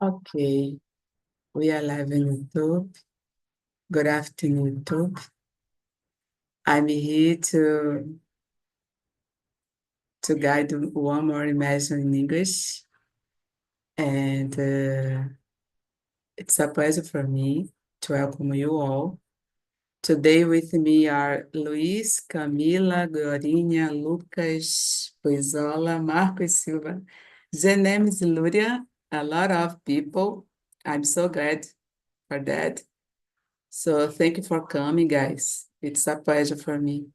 Okay, we are live on YouTube. Good afternoon, YouTube. I'm here to guide one more immersion in English, and it's a pleasure for me to welcome you all. Today with me are Luiz, Camila, Glorinha, Lucas, Poisola, Marcos Silva, Genemes Lúria, a lot of people. I'm so glad for that. So thank you for coming, guys. It's a pleasure for me.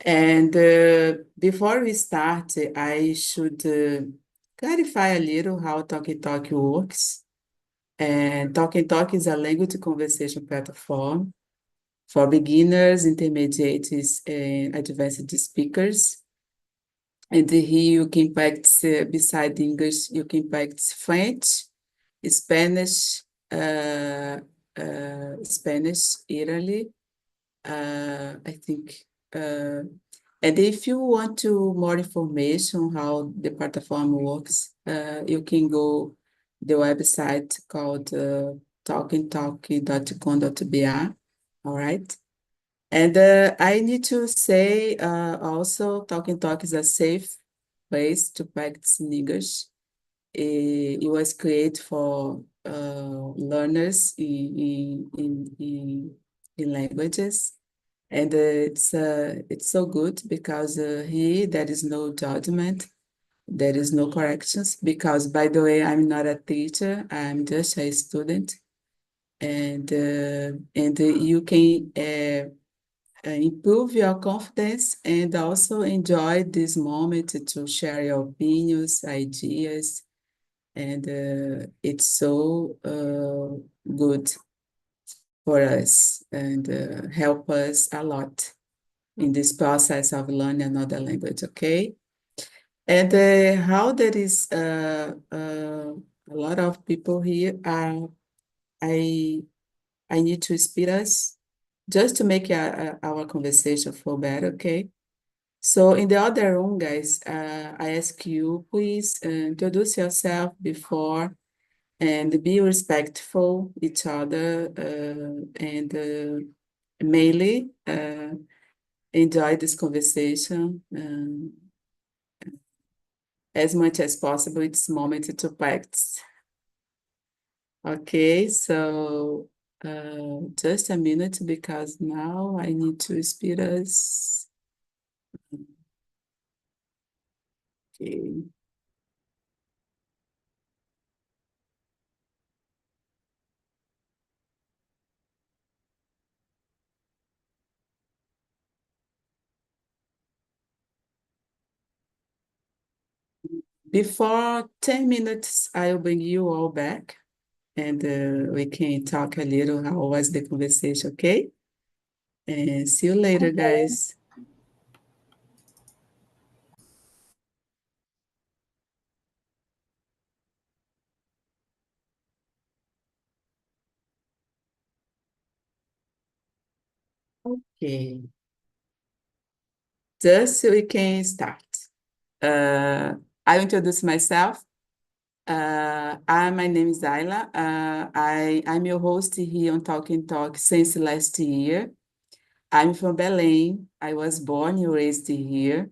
And before we start, I should clarify a little how TalkTalk works. And TalkTalk is a language conversation platform for beginners, intermediates, and advanced speakers. And here you can practice, beside English, you can practice French, Spanish, Italy, I think. And if you want to more information how the platform works, you can go the website called talkingtalk.com.br. All right. And I need to say also, Talking Talk is a safe place to practice in English. It was created for learners in languages. And it's so good because here there is no judgment, there is no corrections. Because, by the way, I'm not a teacher, I'm just a student, and you can improve your confidence and also enjoy this moment to share your opinions, ideas, and it's so good for us and help us a lot in this process of learning another language, okay? And how there is a lot of people here, I need to speed us just to make our conversation flow better, okay? So in the other room, guys, I ask you, please introduce yourself before and be respectful each other and mainly enjoy this conversation as much as possible. It's moment to practice. Okay, so just a minute because now I need to speed us. Okay. Before 10 minutes, I'll bring you all back and we can talk a little how was the conversation, okay? And see you later, guys. Okay, just so we can start. I introduce myself. My name is Ayla. I'm your host here on Talking Talk since last year. I'm from Belém. I was born and raised here.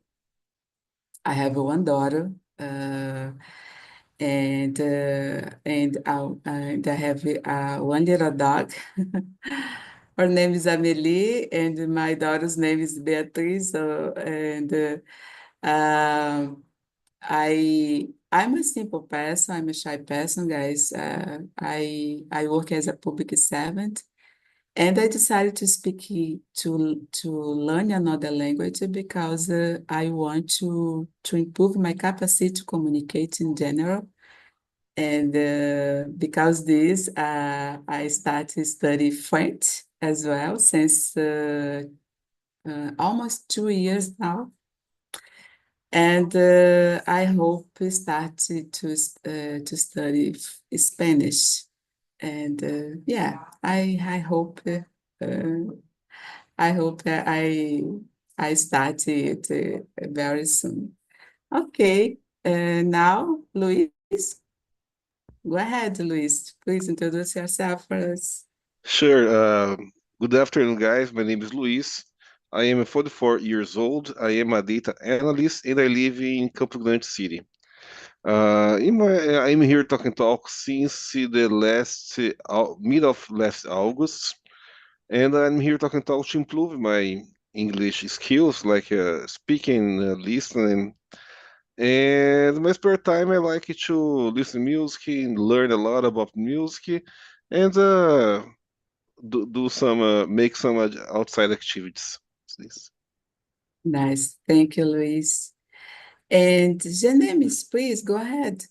I have one daughter, and I have one little dog. Her name is Amelie, and my daughter's name is Beatriz. Um, I'm a simple person. I'm a shy person, guys. I work as a public servant, and I decided to speak to learn another language because I want to improve my capacity to communicate in general. And because this, I started study French as well since almost 2 years now. And I hope to start to study Spanish. And yeah, I hope that I start it very soon. Okay, now Luis. Go ahead, Luis. Please introduce yourself for us. Sure. Good afternoon, guys. My name is Luis. I am 44 years old. I am a data analyst and I live in Campo Grande City. I'm here talking talk since the last mid of last August, and I'm here talking talk to improve my English skills, like speaking, listening, and my spare time I like to listen music and learn a lot about music, and do some make some outside activities. This. Nice. Thank you, Luis. And Janemis, please go ahead.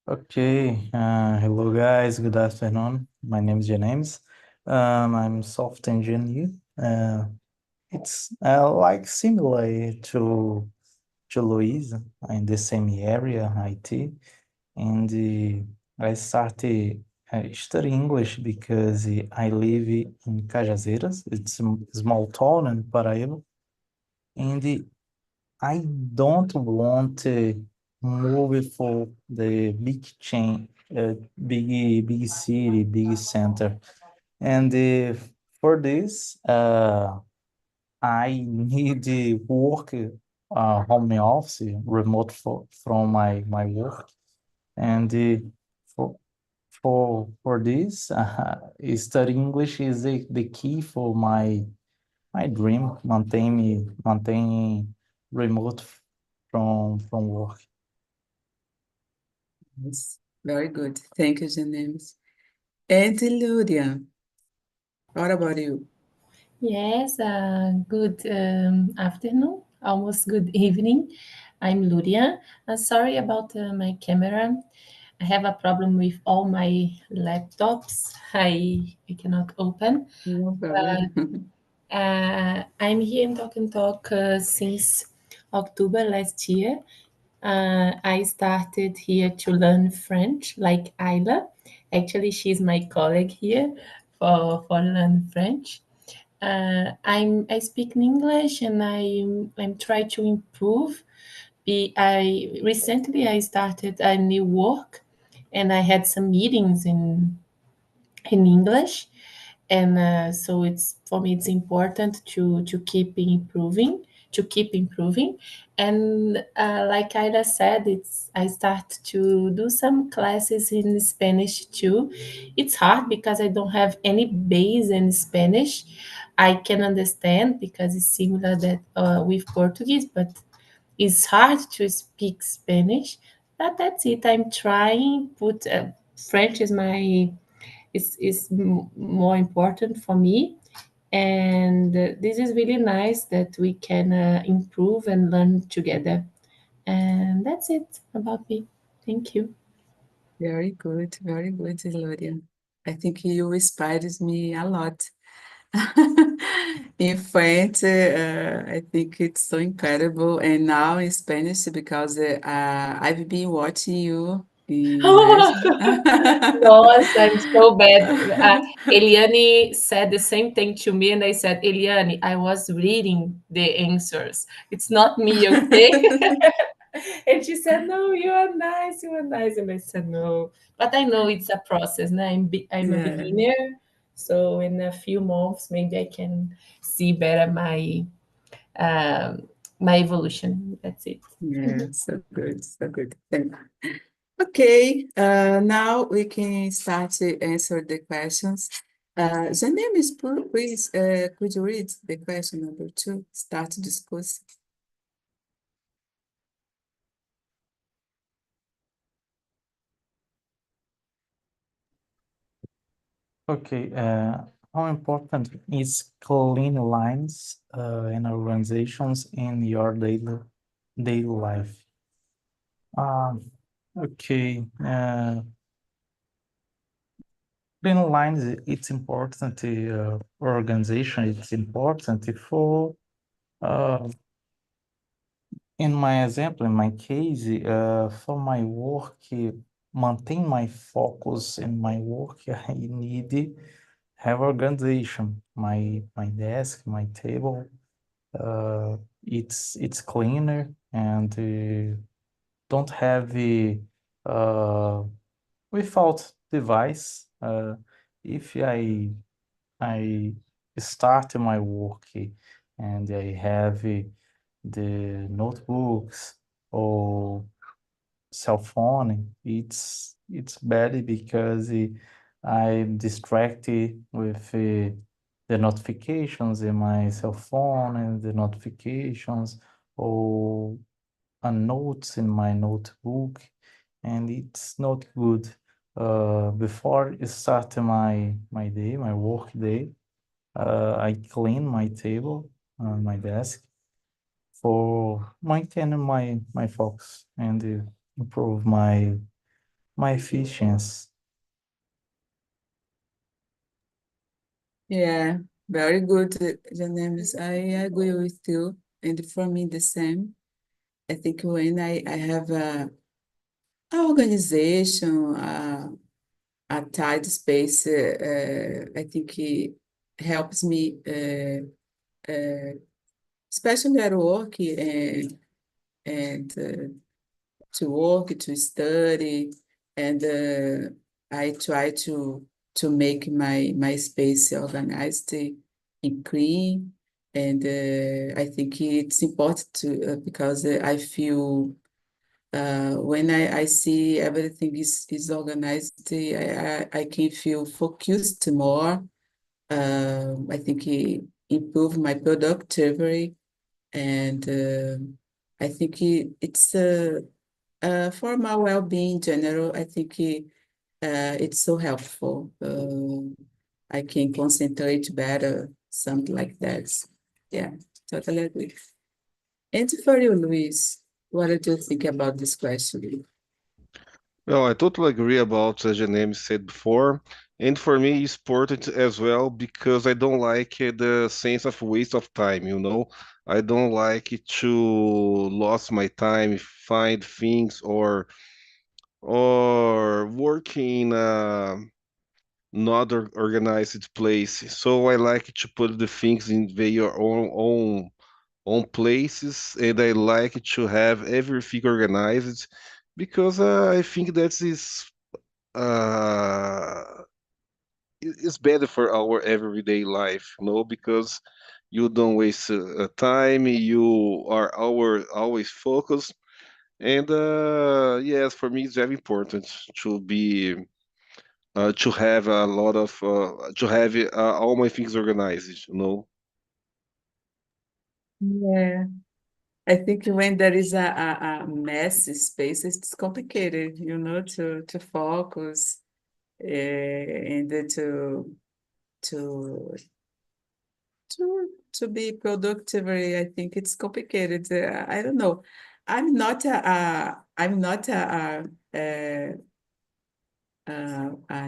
Okay, hello guys, good afternoon. My name is James. I'm soft engineer. It's like similar to Louise in the same area, IT, and I started studying English because I live in Cajazeiras. It's a small town in Paraíba, and I don't want to move for the big chain, big city, big center. And for this, I need to work home office, remote from my work. And for for this, study English is the key for my dream, maintain remote from work. Yes, very good. Thank you, Janemis. And Luria, what about you? Yes, good afternoon, almost good evening. I'm Luria. Sorry about my camera. I have a problem with all my laptops. I cannot open. No problem. I'm here in Talk and Talk since October last year. I started here to learn French, like Ayla. Actually, she's my colleague here for learn French. I speak in English and I'm trying to improve. I recently I started a new work and I had some meetings in English, and so it's for me it's important to keep improving. And like Ida said, it's I start to do some classes in Spanish too. It's hard because I don't have any base in Spanish. I can understand because it's similar that with Portuguese, but it's hard to speak Spanish. But that's it. I'm trying. Put French is more important for me, and this is really nice that we can improve and learn together. And that's it about me. Thank you. Very good, Luria. I think you inspires me a lot. In French, I think it's so incredible. And now in Spanish, because I've been watching you in Imersão. Nossa, I'm so bad. Eliane said the same thing to me, and I said, Eliane, I was reading the answers. It's not me, okay? And she said, no, you are nice, you are nice. And I said, no. But I know it's a process. Now I'm a Yeah, beginner. So in a few months, maybe I can see better um, my evolution. That's it. yeah, so good, so good. Thank you. Okay, now we can start to answer the questions. Janemis, please, could you read the question number 2? Start to discuss. Okay, how important is clean lines and organizations in your daily life? Um, okay, clean lines, it's important. Organization, it's important for uh, in my example, in my case, for my work, maintain my focus in my work, I need have organization. My desk, my table, it's cleaner and don't have without device. If I start my work and I have the notebooks or cell phone, it's bad because I'm distracted with the notifications in my cell phone and the notifications or notes in my notebook, and it's not good. Before I start my day, my work day, I clean my table, my desk, for maintain my focus and improve my efficiency. Yeah, very good, Janemis. I agree with you. And for me, the same. I think when I have a organization, a tight space, I think it helps me, especially at work, and to work, to study, and I try to make my space organized and clean. And I think it's important to because I feel when I see everything is organized, I can feel focused more. I think it improve my productivity, and I think it's for my well-being in general. I think it's so helpful. I can concentrate better, something like that. Yeah, totally agree. And for you, Luis, what did you think about this question? Well, I totally agree about as Janeme said before. And for me, it's important as well because I don't like the sense of waste of time, you know. I don't like it to lose my time, find things or working in not organized place. So I like to put the things in their own places, and I like to have everything organized because I think that is uh, it's better for our everyday life, you know, because you don't waste time, you are always focused, and yes, for me it's very important to be to have a lot of to have all my things organized, you know. Yeah, I think when there is a messy space, it's complicated, to focus and to to be productive. I think it's complicated. I don't know. I'm not a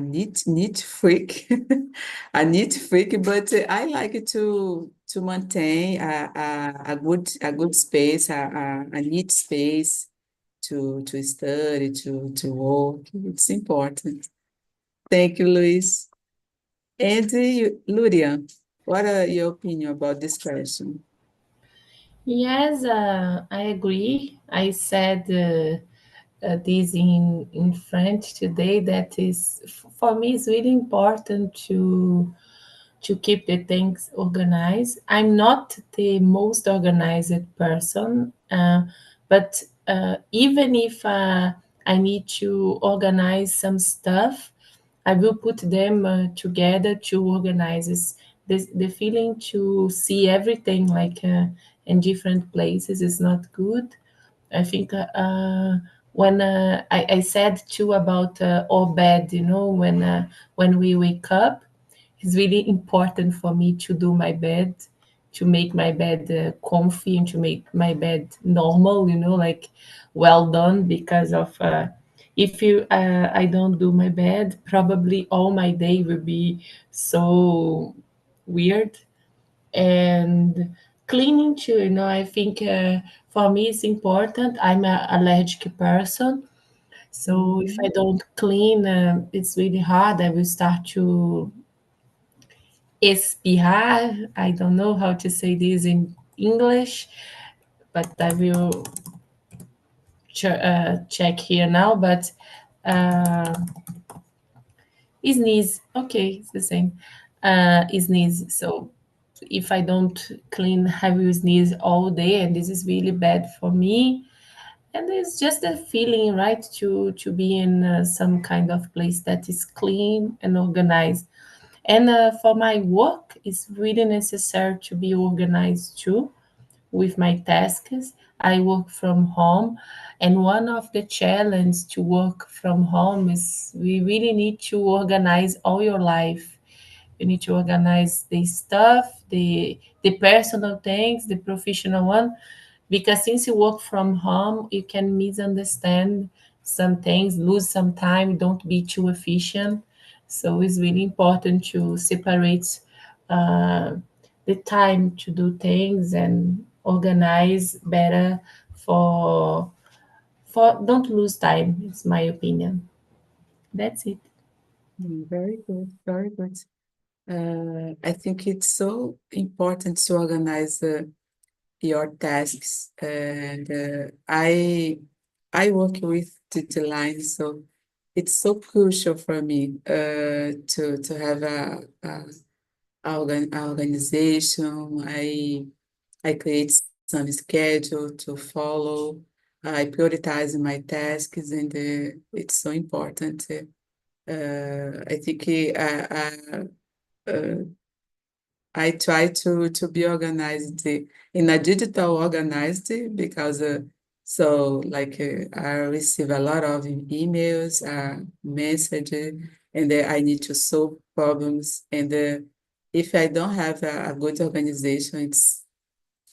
neat freak, a neat freak, but I like to maintain a good space, a neat space to study, to work. It's important. Thank you, Luis. And Luria, what are your opinion about this question? Yes, I agree. I said this in French today. That is, for me, it's really important to keep the things organized. I'm not the most organized person, but even if I need to organize some stuff, I will put them together to organize. The feeling to see everything like in different places is not good. I think when I said too about our bed, when we wake up, it's really important for me to do my bed, to make my bed comfy and to make my bed normal, like well done. Because of if you I don't do my bed, probably all my day will be so weird. And cleaning too, I think for me it's important. I'm a allergic person, so if I don't clean, it's really hard. I will start to espirrar. I don't know how to say this in English, but I will check here now, but uh, sneeze. Okay, it's the same. Sneeze. So if I don't clean, I will sneeze all day, and this is really bad for me. And it's just a feeling, right, to be in some kind of place that is clean and organized. And for my work, it's really necessary to be organized too with my tasks. I work from home, and one of the challenge to work from home is we really need to organize all your life. You need to organize the stuff, the personal things, the professional one, because since you work from home, you can misunderstand some things, lose some time, don't be too efficient. So it's really important to separate uh, the time to do things and organize better for don't lose time. It's my opinion. That's it. Very good, very good. I think it's so important to organize your tasks, and I work with deadlines, so it's so crucial for me to have organization. I create some schedule to follow. I prioritize my tasks, and it's so important. I think uh, I try to be organized in a digital organized because so like I receive a lot of emails, messages, and I need to solve problems. And if I don't have a good organization,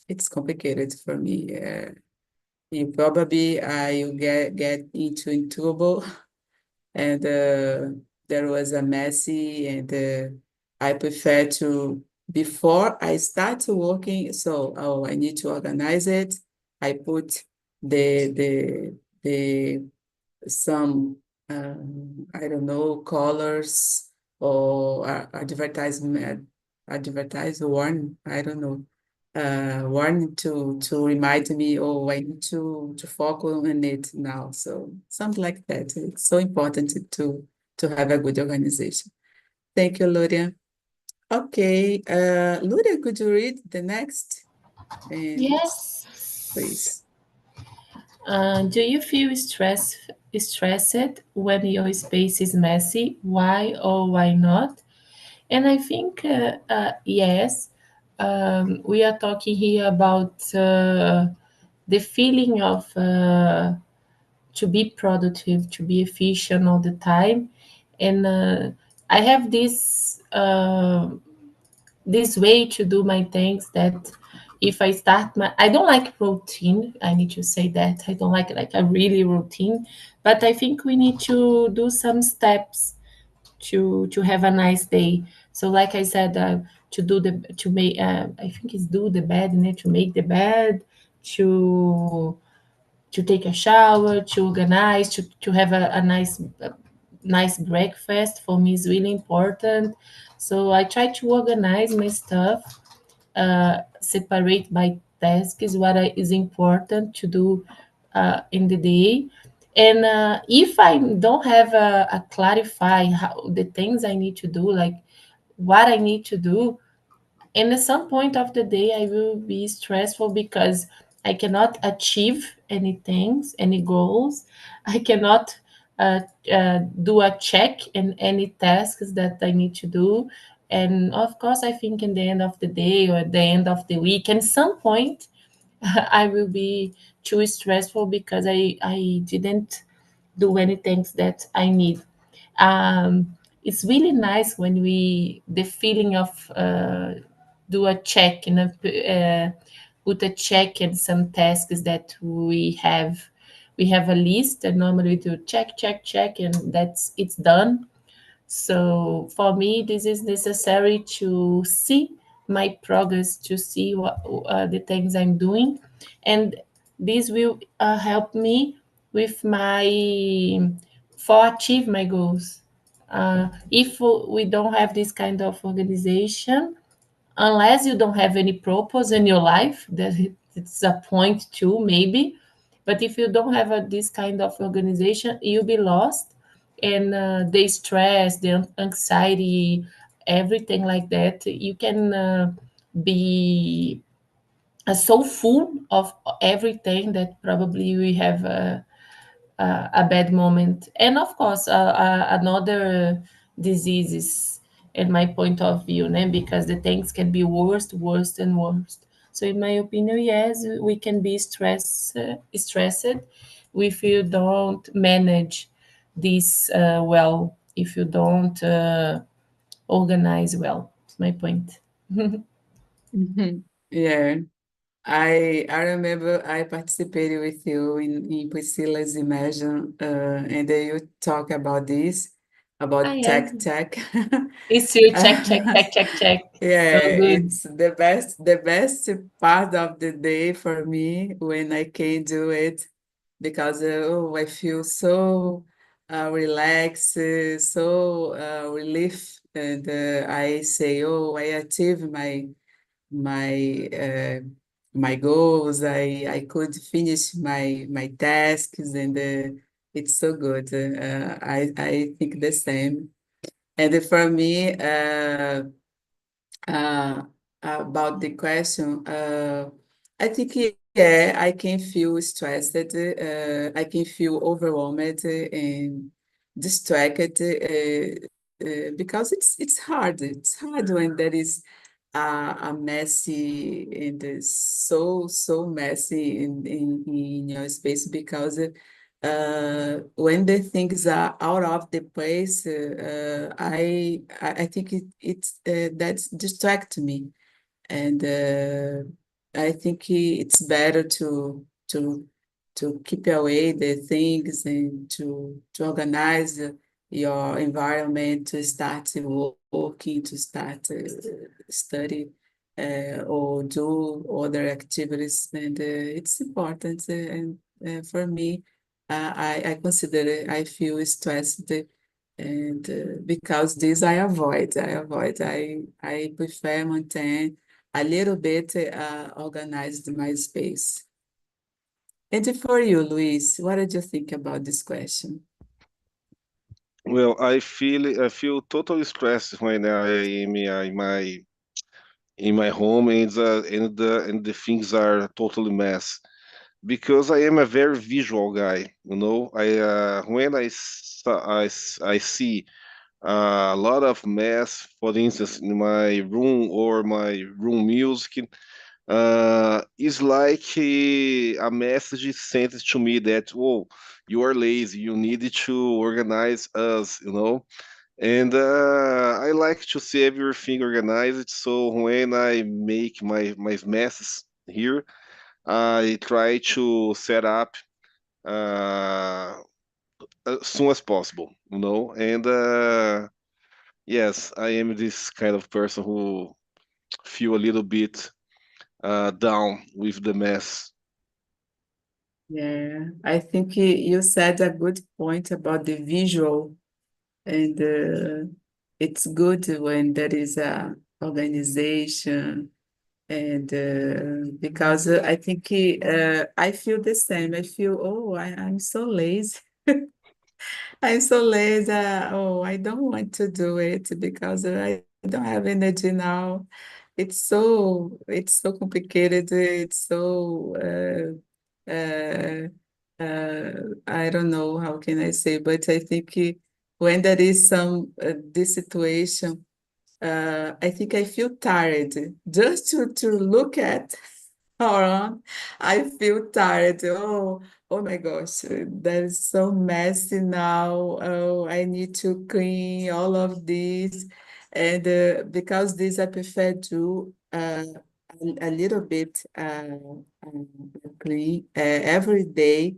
it's complicated for me. You probably I will get into trouble and there was a messy and I prefer to before I start working, so oh I need to organize it. I put the some I don't know colors or advertise warn I don't know warn to remind me, oh I need to focus on it now, so something like that. It's so important to have a good organization. Thank you, Luria. Okay, Luria, could you read the next? And Yes. please. Do you feel stressed when your space is messy? Why or why not? And I think yes. We are talking here about the feeling of to be productive, to be efficient all the time, and I have this way to do my things that if I start my I don't like routine. I need to say that I don't like a really routine, but I think we need to do some steps to have a nice day. So like I said, to make I think it's do the bed, to make the bed, to take a shower, to organize, to have a nice breakfast for me is really important. So I try to organize my stuff, separate by tasks is is important to do in the day. And if I don't have a clarify how the things I need to do, like what I need to do, and at some point of the day I will be stressful because I cannot achieve any things, any goals. I cannot uh, do a check in any tasks that I need to do. And of course I think in the end of the day or at the end of the week at some point I will be too stressful because I didn't do any things that I need. It's really nice when we the feeling of do a check and put a check in some tasks that we have. We have a list and normally we do check, check, check, and that's it's done. So for me, this is necessary to see my progress, to see what the things I'm doing, and this will help me with my for achieve my goals. If we don't have this kind of organization, unless you don't have any purpose in your life, that it's a point too, maybe. But if you don't have this kind of organization, you'll be lost, and the stress, the anxiety, everything like that, you can be so full of everything that probably we have a bad moment. And of course, another diseases, in my point of view, né? Because the things can be worse and worse. So in my opinion, yes, we can be stressed if you don't manage this well, if you don't organize well. That's my point. Mhm. Yeah. I remember I participated with you in Priscilla's Immersion, and then you talk about this, Ah, about yes. tech. It's you check, check, check, check, check. So Yeah, good. it's the best part of the day for me when I can do it because I feel so relaxed, so relief, and I say, oh, I achieved my my goals. I could finish my tasks, and it's so good. I think the same. And for me, uh, about the question, I think yeah, I can feel stressed. I can feel overwhelmed and distracted because it's hard. It's hard when there is a messy and so messy in your space because when the things are out of the place, I think it's that's distract me, and I think it's better to keep away the things and to organize your environment, to start working, to start study or do other activities, and it's important. And for me, I consider it, I feel stressed, and because this I prefer maintain a little bit organized my space. And for you, Luis, what did you think about this question? Well, I feel totally stressed when I am in my home and the things are totally mess because I am a very visual guy. When I see a lot of mess, for instance, in my room or my room music, is like a message sent to me that, whoa, you are lazy, you need to organize us. And I like to see everything organized. So when I make my messes here, I try to set up uh, as soon as possible. And yes, I am this kind of person who feel a little bit down with the mess. Yeah, I think you said a good point about the visual, and it's good when there is a organization, and because I think I feel the same. I feel, oh, I'm so lazy. I'm so lazy. Oh, I don't want to do it because I don't have energy now. It's so complicated. It's so I don't know how can I say, but I think when there is some this situation, I think I feel tired just to look at around. I feel tired. Oh my gosh, that is so messy now. Oh, I need to clean all of this. And because this I prefer to a little bit clean every day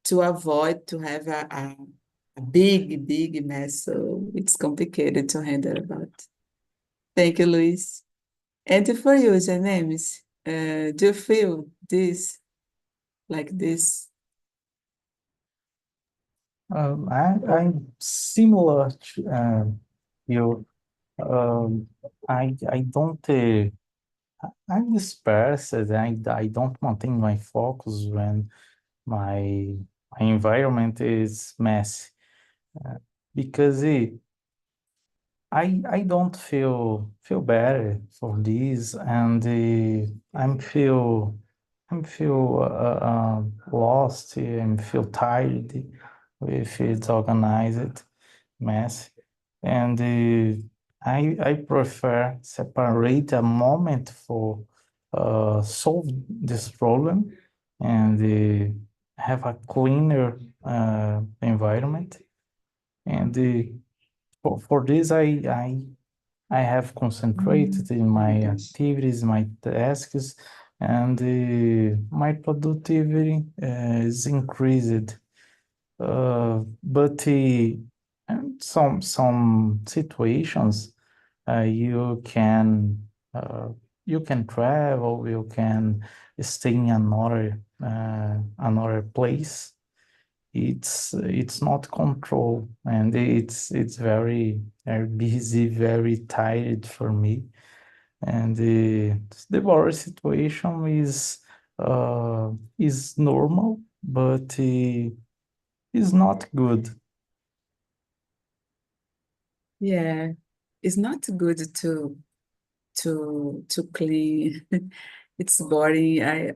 to avoid to have a big mess. So it's complicated to handle about. Thank you, Luis. And for you, Janemis, do you feel this like this? I'm similar to you. Um, I don't. I'm dispersed. I don't maintain my focus when my environment is messy, because I don't feel better for this, and I'm feel lost, and feel tired if it's organized mess, and I prefer separate a moment for solve this problem, and have a cleaner environment, and for this I have concentrated in my activities, my tasks, and my productivity is increased. But and some situations, you can travel, you can stay in another place. It's not control, and it's very busy, very tired for me, and the border situation is normal, but is not good. Yeah, it's not good to clean. It's boring. I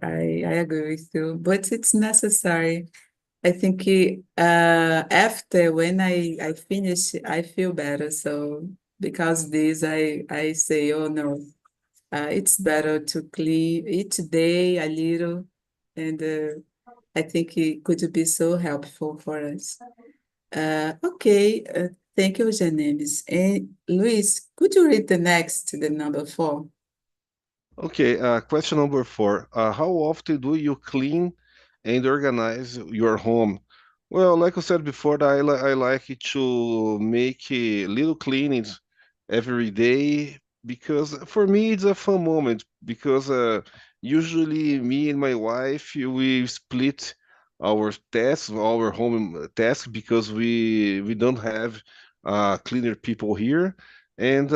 agree with you, but it's necessary. I think after when I finish, I feel better. So because this, I say, oh no, it's better to clean each day a little, and I think it could be so helpful for us. Okay, thank you, Janemis. And Luis, could you read the number 4? Okay, question number 4. How often do you clean and organize your home? Well, like I said before, I like it to make little cleanings every day because for me it's a fun moment because usually me and my wife we split our tasks, our home tasks because we don't have cleaner people here, and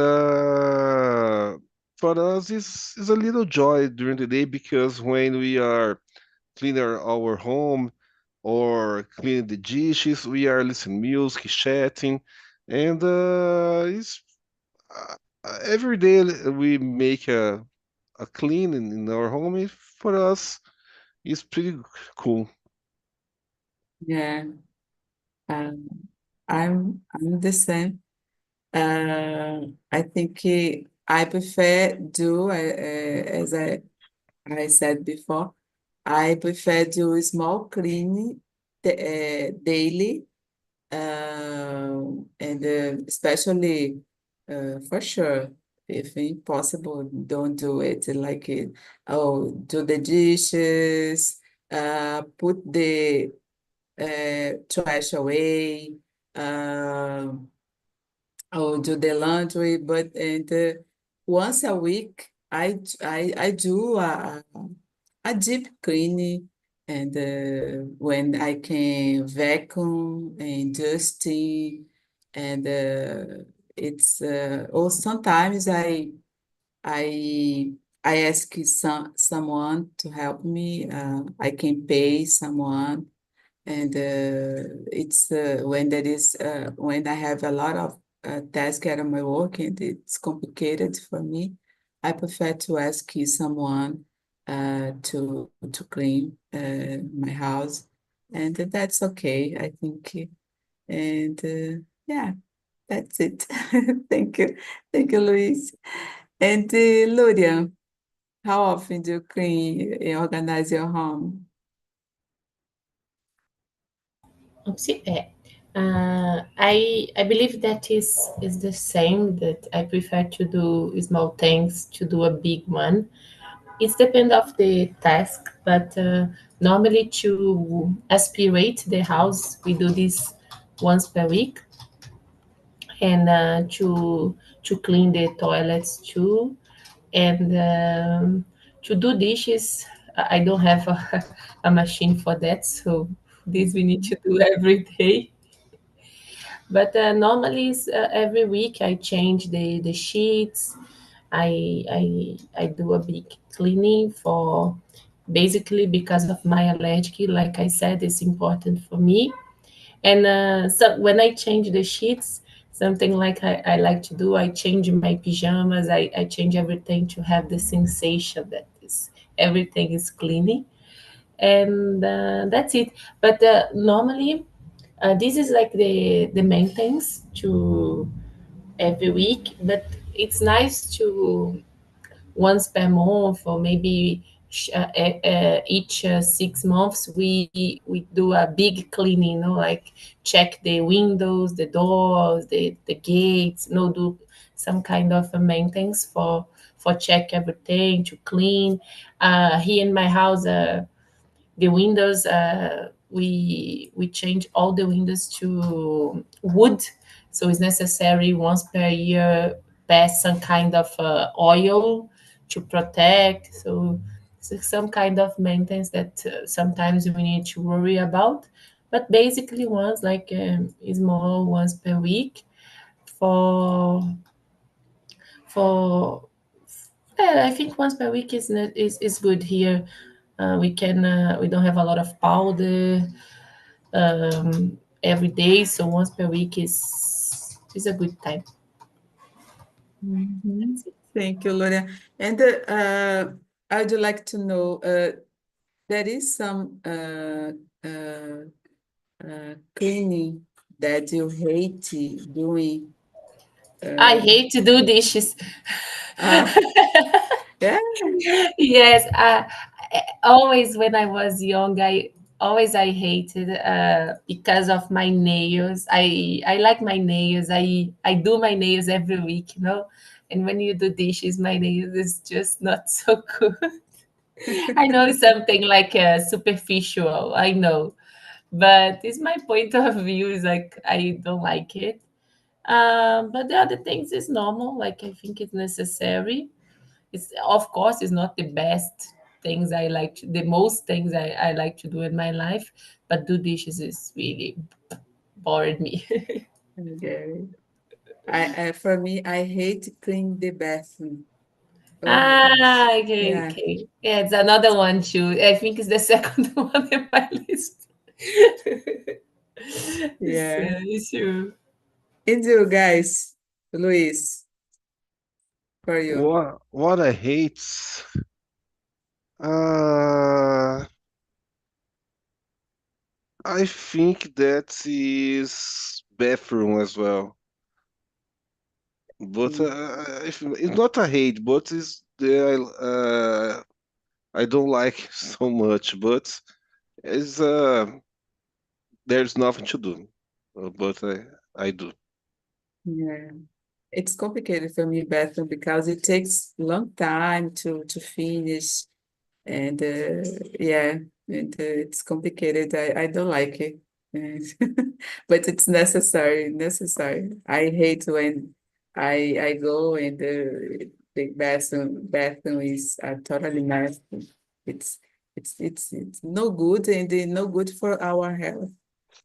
for us it's a little joy during the day because when we are cleaning our home or cleaning the dishes, we are listening music, chatting, and it's every day we make a clean in our home. For us, it's pretty cool. Yeah, um, I'm the same. I think I prefer do as I said before. I prefer do small cleaning daily, and especially for sure, if impossible, don't do it like it. Oh, do the dishes, put the trash away, uh, or do the laundry, but and once a week I do a deep cleaning, and when I can vacuum and dusting, and it's or sometimes I I ask someone to help me. I can pay someone, and it's when I have a lot of tasks at my work and it's complicated for me, I prefer to ask someone to clean my house, and that's okay, I think. And yeah, that's it. Thank you, Luis. And Luria, how often do you clean and organize your home? Oopsie, I believe that is the same, that I prefer to do small things to do a big one. It depends of the task, but normally to aspirate the house, we do this once per week, and to clean the toilets too, and to do dishes. I don't have a machine for that, so this we need to do every day. But normally, every week I change the sheets. I do a big cleaning for basically because of my allergy. Like I said, it's important for me. And so when I change the sheets, something like I like to do, I change my pajamas, I change everything to have the sensation that is everything is cleaning. And that's it. But normally, this is like the main things to every week. But it's nice to once per month or maybe each 6 months we do a big cleaning, like check the windows, the doors, the gates, do some kind of a maintenance for check everything to clean. Here in my house, the windows, we change all the windows to wood, so it's necessary once per year pass some kind of oil to protect. So it's some kind of maintenance that sometimes we need to worry about, but basically once, like small once per week for for I think once per week is good here. We don't have a lot of powder every day, so once per week is a good time. Mhm. That's it. Thank you, Gloria. And I would like to know, there is some cleaning that you hate doing. I hate to do dishes. Uh, yeah. Yes, always when I was young, I hated because of my nails. I like my nails. I do my nails every week. And when you do dishes, my nails is just not so good. I know it's something like superficial. I know, but it's my point of view. Is like I don't like it. But the other things is normal. Like I think it's necessary. It's of course it's not the best things the most things I like to do in my life, but do dishes is really bored me. Okay. For me, I hate to clean the bathroom. Oh my gosh. Okay, Yeah. okay. Yeah, it's another one too. I think it's the second one in my list. So, Yeah. sure. And you guys, Luis, for you. What I hate? Uh, I think that is bathroom as well. But Mm. it's not a hate, but I don't like so much. But it's there's nothing to do. But I do. Yeah. It's complicated for me, bathroom, because it takes long time to finish. And yeah, and it's complicated. I don't like it. And but it's necessary. I hate when I go and the bathroom is totally nasty. It's it's no good, and no good for our health.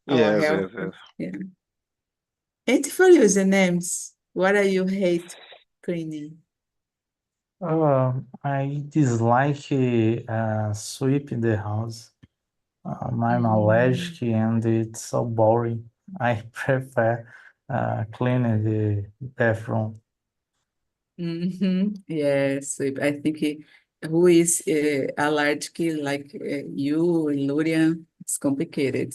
Our Yes, health. yes, yes. Yeah. And for you, the names, what are you hate cleaning? I dislike sweeping the house. I'm Mm. allergic and it's so boring. I prefer cleaning the bathroom. Yes, I think who is allergic like you and Lurian, it's complicated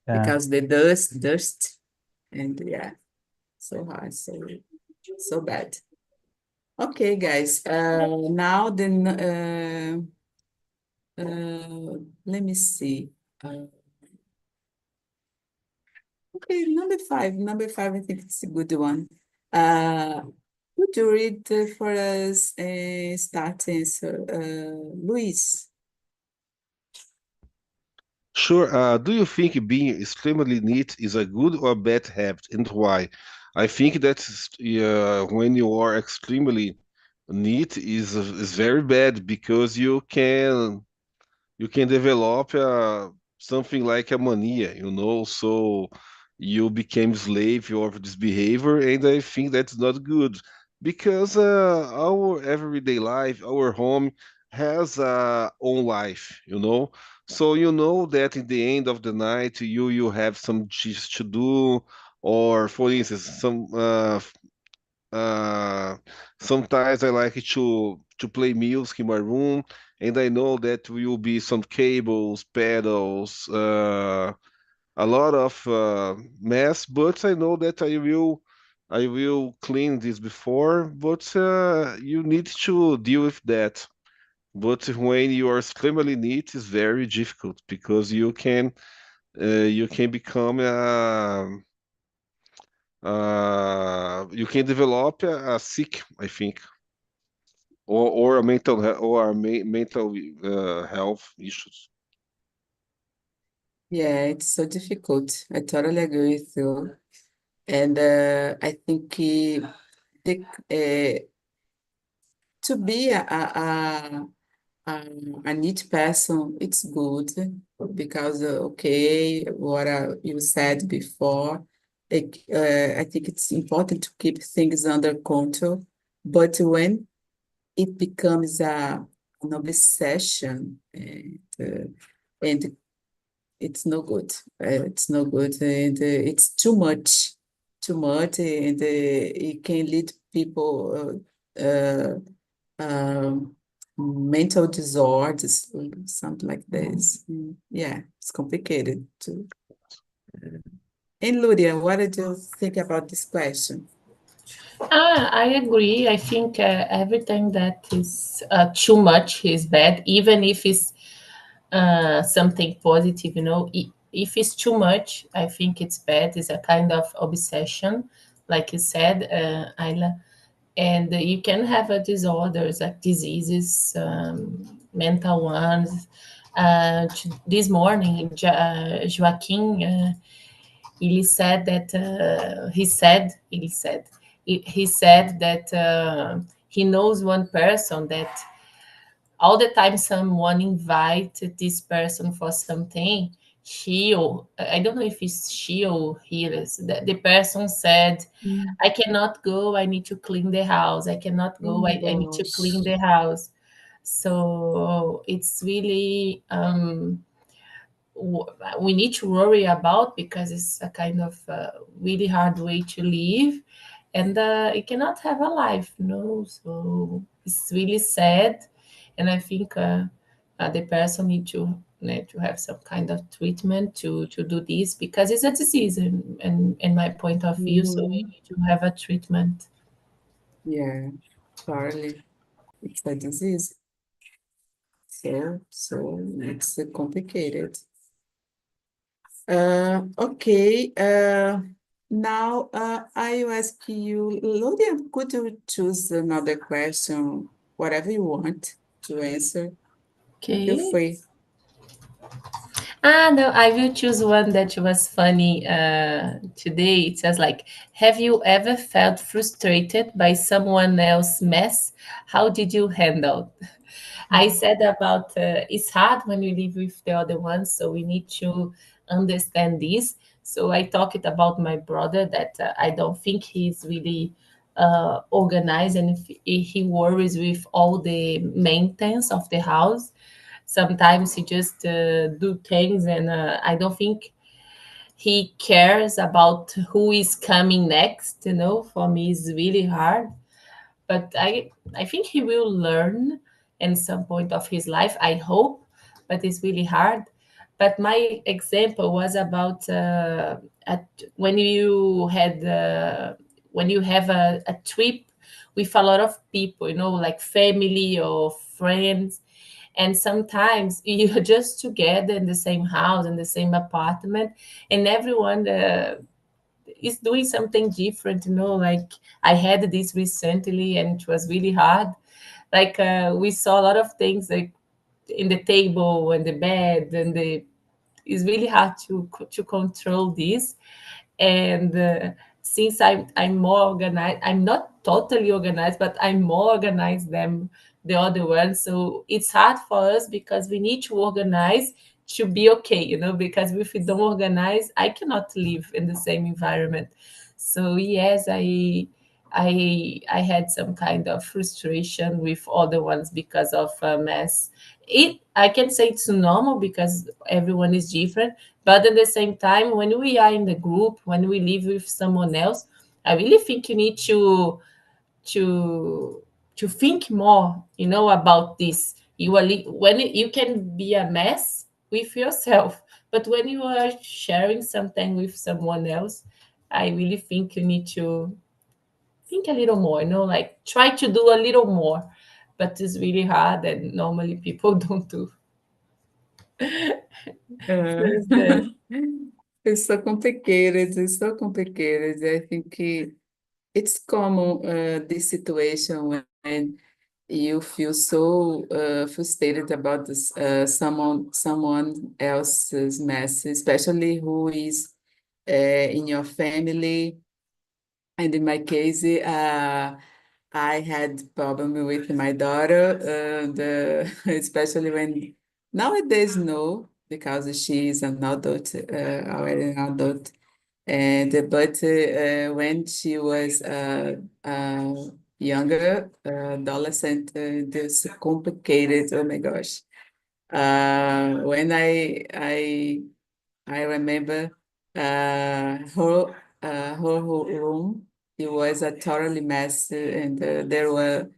Yeah. because the dust, and yeah, so hard, so bad. Okay, guys. Now then, let me see. Uh, okay, number five. I think it's a good one. Uh, would you read for us, starting, so, Luis? Sure. Do you think being extremely neat is a good or bad habit, and why? I think that when you are extremely neat is very bad because you can develop something like a mania, so you became slave of this behavior, and I think that's not good because our everyday life, our home has a own life, you know. So you know that in the end of the night you have some things to do, or for instance, uh, sometimes I like to play music in my room, and I know that will be some cables, pedals, a lot of mess, but I know that I will clean this before, but you need to deal with that. But when your family needs, it's very difficult because you can become you can develop a sick, I think, or a mental health issues. Yeah, it's so difficult. I totally agree with you. And I think to be a neat person, it's good because, okay, what you said before, I think it's important to keep things under control. But when it becomes an obsession, and it's no good. It's no good, and it's too much, and it can lead people mental disorders, something like this. Yeah, it's complicated too. And Luria, what did you think about this question? I agree. I think everything that is too much is bad, even if it's something positive, you know. If it's too much, I think it's bad. It's a kind of obsession, like you said, Ayla. And you can have disorders like diseases, mental ones. This morning, Joaquin, he said that he knows one person that all the time someone invite this person for something, she or I don't know if it's she or he is, the person said, Mm. I cannot go, I need to clean the house, I cannot Oh go, my I need to gosh. clean the house. So it's really we need to worry about, because it's a kind of really hard way to live, and it cannot have a life, no. So it's really sad, and I think the person need to have some kind of treatment to do this, because it's a disease in my point of view. So we Mhm. need to have a treatment. Yeah, totally. It's a disease. So it's complicated. Okay. Now I will ask you, Lodia, could you choose another question, whatever you want to answer? Feel Okay. free. No, I will choose one that was funny today. It says like, have you ever felt frustrated by someone else's mess? How did you handle? I said about it's hard when you live with the other ones, so we need to understand this. So I talked about my brother that I don't think he's really organized, and if he worries with all the maintenance of the house. Sometimes he just do things, and I don't think he cares about who is coming next. You know, for me, it's really hard, but I think he will learn in some point of his life, I hope, but it's really hard. But my example was about at, when you had when you have a trip with a lot of people, you know, like family or friends, and sometimes you're just together in the same house, in the same apartment, and everyone is doing something different, you know. Like I had this recently and it was really hard. Like we saw a lot of things like in the table and the bed, and the it's really hard to control this. And since I'm more organized, I'm not totally organized, but I'm more organized than the other one. So it's hard for us because we need to organize to be okay, you know, because if we don't organize, I cannot live in the same environment. So yes, I had some kind of frustration with other ones because of a mess. I can say it's normal because everyone is different, but at the same time, when we are in the group, when we live with someone else, I really think you need to to think more, about this. You can be a mess with yourself, but when you are sharing something with someone else, I really think you need to think a little more, like try to do a little more, but it's really hard and normally people don't do. So Uh, it's that. it's so complicated. It's so complicated. I think it's common, this situation when you feel so frustrated about this, someone else's mess, especially who is in your family. And in my case, I had problem with my daughter, and especially when nowadays no, because she is an adult, already an adult. And but when she was younger, adolescent, this complicated. Oh my gosh! When I remember her whole room. It was a totally mess, and there were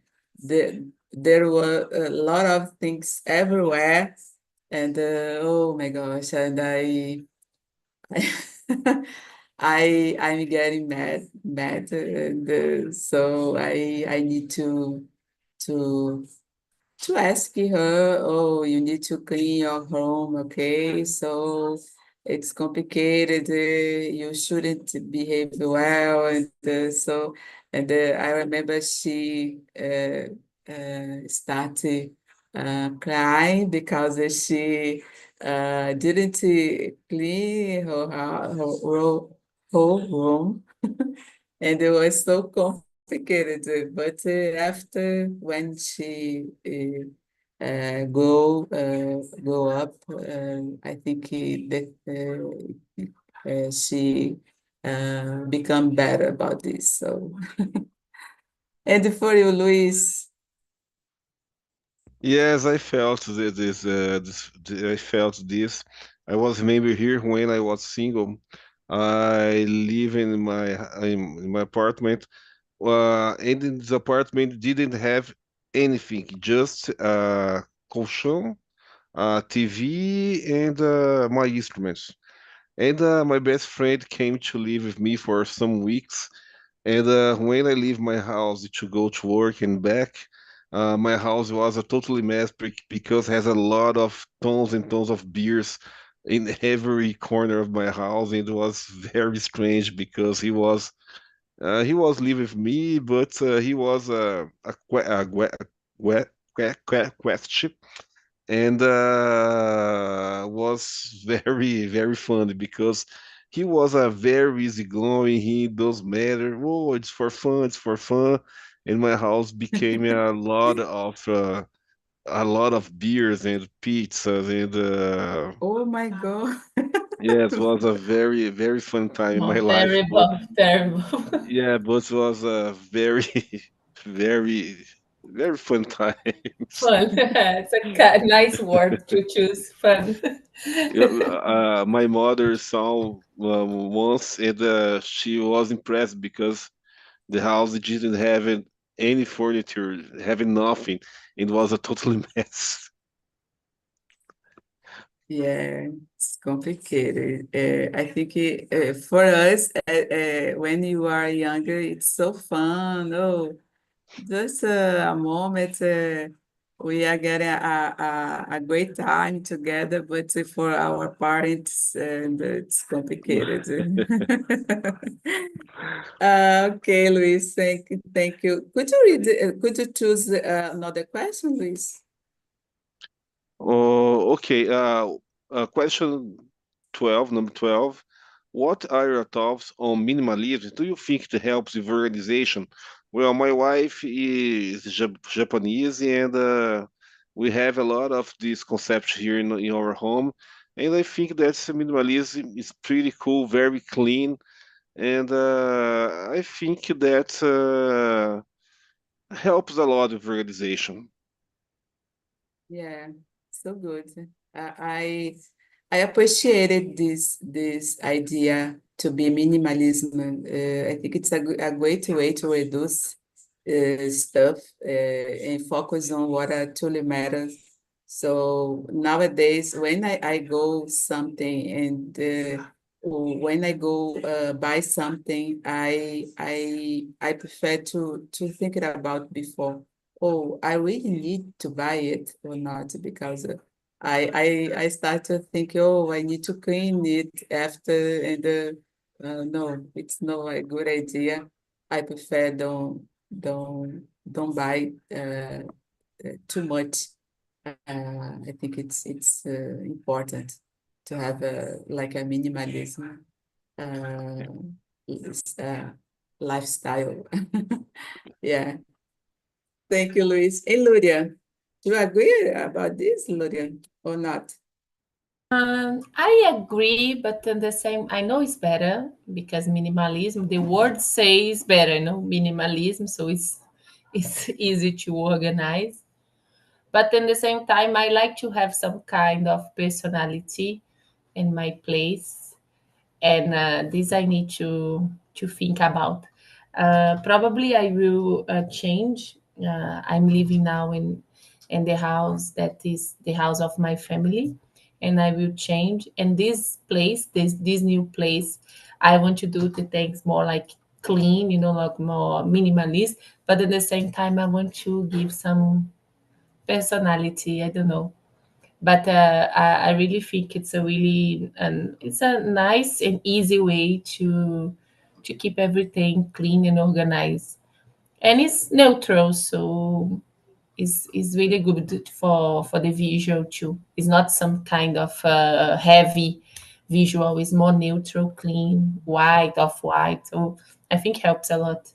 a lot of things everywhere, and oh my gosh! And I'm getting mad, and so I need to to ask her, oh, you need to clean your home, okay? So it's complicated. You shouldn't behave well, and I remember she started crying because she didn't clean whole room, and it was so complicated. But after when she go up, I think she become better about this. So, and for you, Luis, Yes, I felt I felt this. I was maybe here when I was single. I live in my apartment. And in this apartment didn't have anything, just colchão, TV, and my instruments. And my best friend came to live with me for some weeks. And when I leave my house to go to work and back, my house was a totally mess because it has a lot of tons and tons of beers in every corner of my house. And it was very strange because he was living with me, but he was question, and was very very funny because he was a very easygoing. He does matter. Oh, it's for fun. It's for fun. And my house became a lot of beers and pizzas and oh my God. yes, it was a very very fun time in my Oh, life. But terrible, terrible. yeah, but it was a very very very fun times. Fun. It's a nice word to choose. Fun. Yeah, my mother saw once, and she was impressed because the house didn't have any furniture, having nothing. It was a total mess. Yeah, it's complicated. I think for us, when you are younger, it's so fun. Oh, just a moment. We are getting a great time together, but for our parents, and it's complicated. Okay, Luis, thank you. Could you choose another question, Luis? Oh, okay. Question 12, number 12. What are your thoughts on minimalism? Do you think it helps with organization? Well, my wife is Japanese, and we have a lot of these concepts here in our home. And I think that minimalism is pretty cool, very clean, and I think that helps a lot with organization. Yeah, so good. I appreciated this idea to be minimalism. I think it's a great way to reduce stuff and focus on what truly matters. So nowadays, when I go something and when I go buy something, I prefer to think it about before. Oh, I really need to buy it or not because I start to think, oh, I need to clean it after, and no, it's not a good idea. I prefer don't buy too much. I think it's important to have like a minimalism uh, lifestyle. Yeah. Thank you, Luis. Hey, Luria, do you agree about this, Luria, or not? I agree, but at the same, I know it's better because minimalism, the word says better, minimalism, so it's easy to organize. But at the same time, I like to have some kind of personality in my place, and this I need to think about. Probably I will change. I'm living now in the house that is the house of my family, and I will change. And this place, this new place, I want to do the things more like clean, like more minimalist. But at the same time, I want to give some personality. I don't know, but I really think it's a really it's a nice and easy way to keep everything clean and organized, and it's neutral, so it's really good for the visual too. It's not some kind of heavy visual. It's more neutral, clean, white, off white. So I think helps a lot.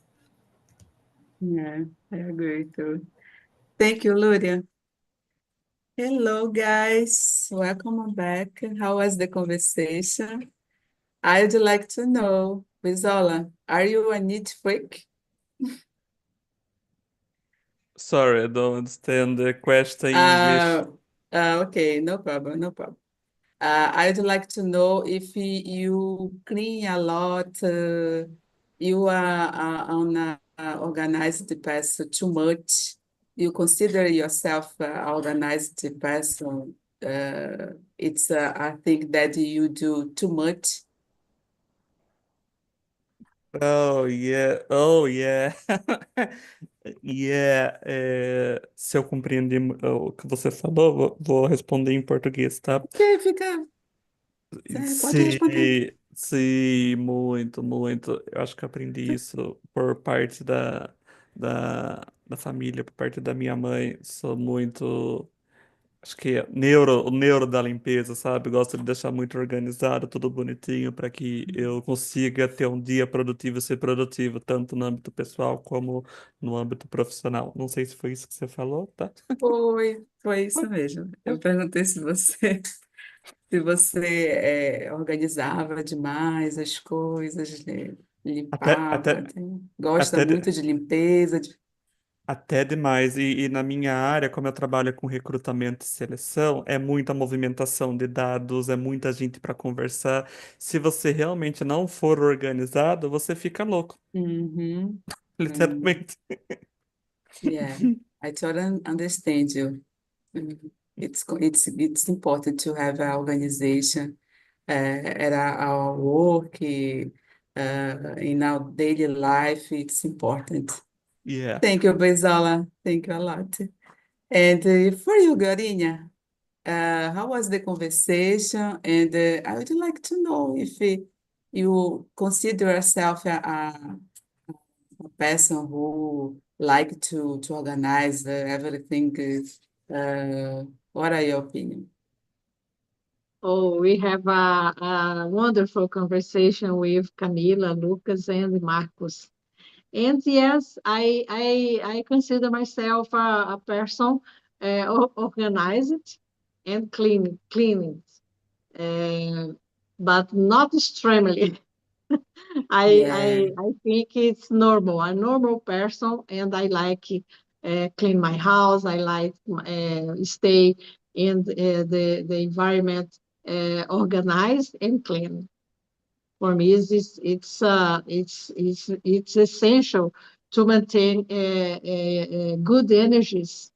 Yeah, I agree too. Thank you, Luria. Hello, guys. Welcome back. How was the conversation? I'd like to know, Bizola, are you a neat freak? Sorry, I don't understand the question in English. Uh, okay, no problem, no problem. I'd like to know if you clean a lot, you are on a organized person too much. You consider yourself an organized person. It's I think that you do too much. Oh, yeah. Oh, yeah. Yeah. Se eu compreendi o que você falou, vou responder em português, tá? Ok, fica. Pode responder. Sim, muito, muito. Eu acho que eu aprendi isso por parte da família, por parte da minha mãe. Sou muito. Acho que é o neuro da limpeza, sabe? Gosto de deixar muito organizado, tudo bonitinho, para que eu consiga ter um dia produtivo e ser produtivo, tanto no âmbito pessoal como no âmbito profissional. Não sei se foi isso que você falou, tá? Foi isso mesmo. Eu perguntei se você organizava demais as coisas, Até, limpava, até, gosta até, muito de limpeza. Até demais. E na minha área, como eu trabalho com recrutamento e seleção, é muita movimentação de dados, é muita gente para conversar. Se você realmente não for organizado, você fica louco, Uhum, uhum. literalmente. Yeah, I totally understand you. Mhm. It's important to have an organization at our work, in our daily life. It's important. Yeah. Thank you, Bezala. Thank you a lot. And for you, Garinha, how was the conversation? And I would like to know if you consider yourself a person who like to organize everything. What are your opinion? Oh, we have a wonderful conversation with Camila, Lucas, and Marcos. And yes, I consider myself a person organized and cleaning, but not extremely. Yeah. I think it's normal, a normal person, and I like clean my house. I like stay in the environment organized and clean. For me, it's essential to maintain good energies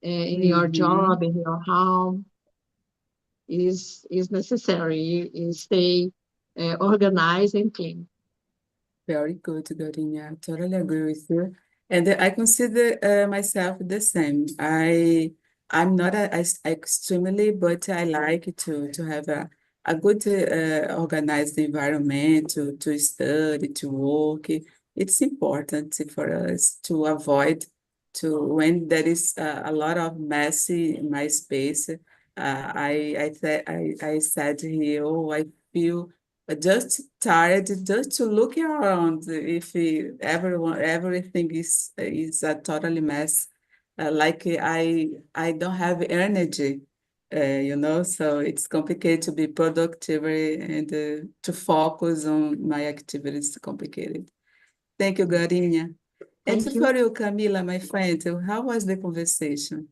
in your Mm-hmm. job, in your home. Is necessary. You stay organized and clean. Very good, Dorinha. Totally agree with you. And I consider myself the same. I'm not as extremely, but I like to have a good organized environment to study, to work. It's important for us to avoid to when there is a lot of messy in my space. I said here, oh, I feel just tired just to look around if everyone everything is a totally mess like I don't have energy so it's complicated to be productive and to focus on my activities. Complicated. Thank you, Garinha. And Thank you. for you, Camila, my friend, how was the conversation?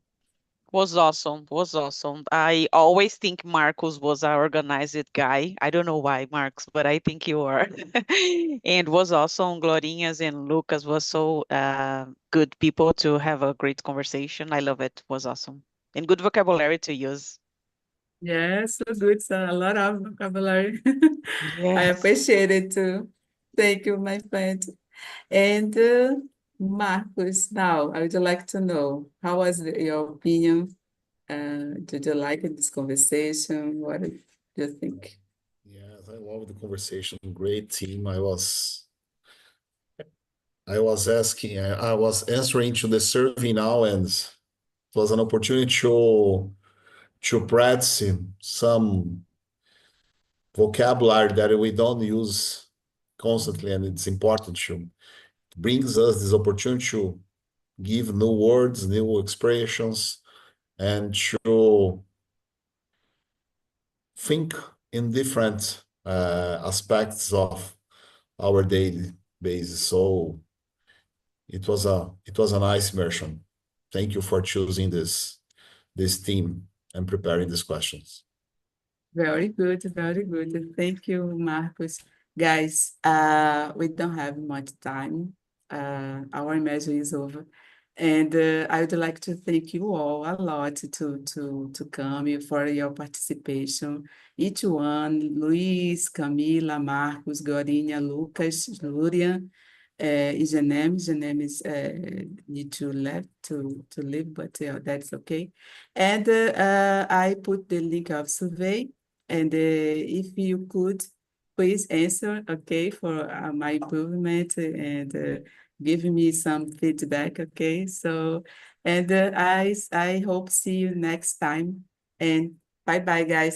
Was awesome. Was awesome. I always think Marcos was an organized guy. I don't know why, Marcos, but I think you are. And was awesome. Glorinhas and Lucas was so good people to have a great conversation. I love it. Was awesome. And good vocabulary to use. Yes, so good. So a lot of vocabulary. I Yes. appreciate it too. Thank you, my friend. And Marcos, now I would like to know how was your opinion? Did you like this conversation? What do you think? Yes, I love the conversation. Great team. I was answering to the survey now, and it was an opportunity to practice some vocabulary that we don't use constantly, and it's important to brings us this opportunity to give new words, new expressions, and to think in different aspects of our daily basis. So it was a nice immersion. Thank you for choosing this theme and preparing these questions. Very good, very good. Thank you, Marcos. Guys, we don't have much time. Our immersion is over. And I would like to thank you all a lot to come and for your participation. Each one, Luis, Camila, Marcos, Gorinha, Lucas, Lurian, Igenem is need to left to leave, but that's okay. And I put the link of survey. And if you could please answer, okay, for my improvement and give me some feedback, okay? So, and I hope see you next time. And bye bye, guys.